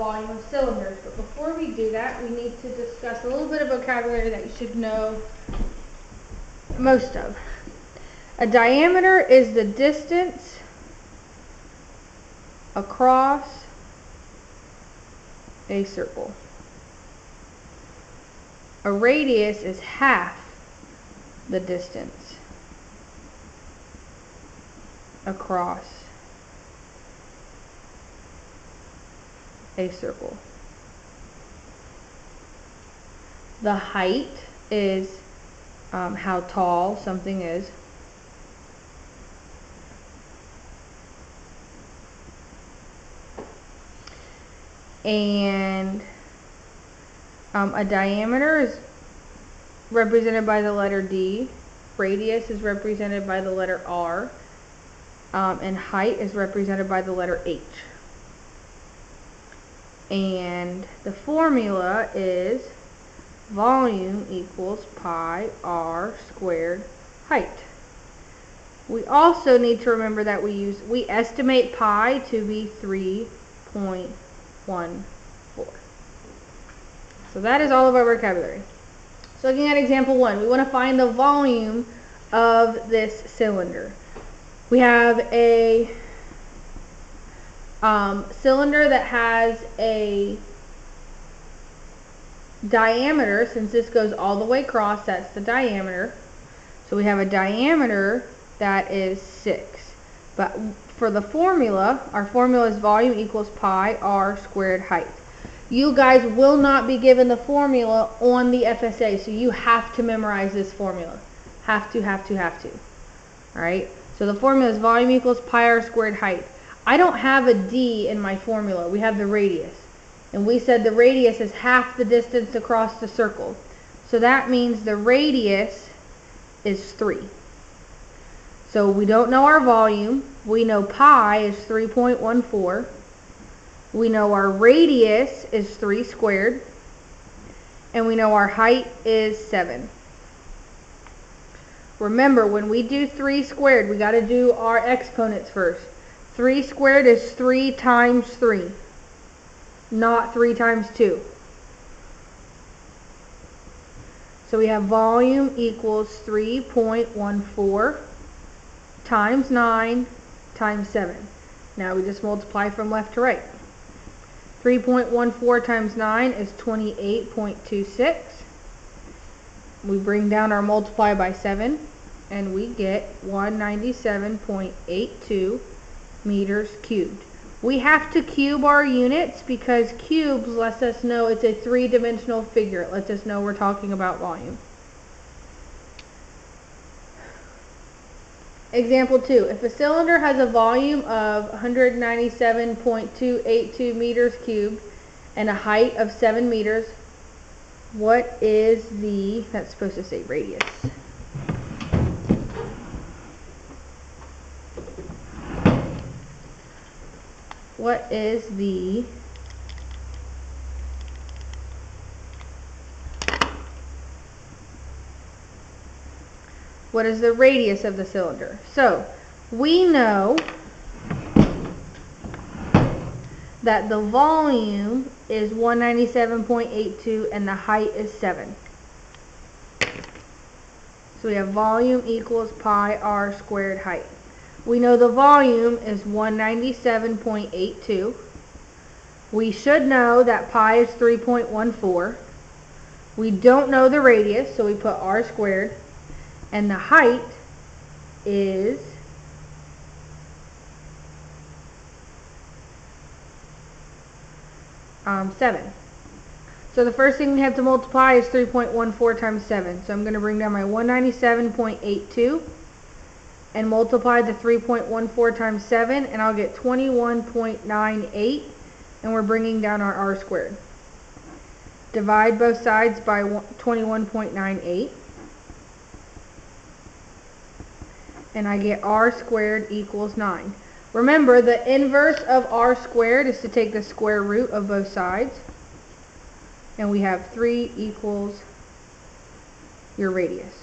volume of cylinders. But before we do that, we need to discuss a little bit of vocabulary that you should know most of. A diameter is the distance across a circle. A radius is half the distance across a circle. The height is how tall something is. And a diameter is represented by the letter D. Radius is represented by the letter R. And height is represented by the letter H. And the formula is volume equals pi r squared height. We also need to remember that we estimate pi to be 3.14. So that is all of our vocabulary. So looking at example 1, we want to find the volume of this cylinder. We have a cylinder that has a diameter. Since this goes all the way across, that's the diameter. So we have a diameter that is 6. But for the formula, our formula is volume equals pi r squared height. You guys will not be given the formula on the FSA, so you have to memorize this formula. Have to. Alright? So the formula is volume equals pi r squared height. I don't have a D in my formula. We have the radius. And we said the radius is half the distance across the circle. So that means the radius is 3. So we don't know our volume. We know pi is 3.14. We know our radius is 3 squared. And we know our height is 7. Remember, when we do 3 squared, we got to do our exponents first. 3 squared is 3 times 3, not 3 times 2. So we have volume equals 3.14 times 9 times 7. Now we just multiply from left to right. 3.14 times 9 is 28.26. We bring down our multiply by 7, and we get 197.82 meters cubed. We have to cube our units because cubes lets us know it's a 3-dimensional figure. It lets us know we're talking about volume. Example 2. If a cylinder has a volume of 197.282 meters cubed and a height of 7 meters, what is the, that's supposed to say radius. What is the radius of the cylinder? So we know that the volume is 197.82 and the height is 7. So we have volume equals pi r squared height. We know the volume is 197.82. We should know that pi is 3.14. We don't know the radius, so we put r squared. And the height is 7. So the first thing we have to multiply is 3.14 times 7. So I'm going to bring down my 197.82 and multiply the 3.14 times 7, and I'll get 21.98, and we're bringing down our r squared. Divide both sides by 21.98, and I get r squared equals 9. Remember, the inverse of r squared is to take the square root of both sides, and we have 3 equals your radius.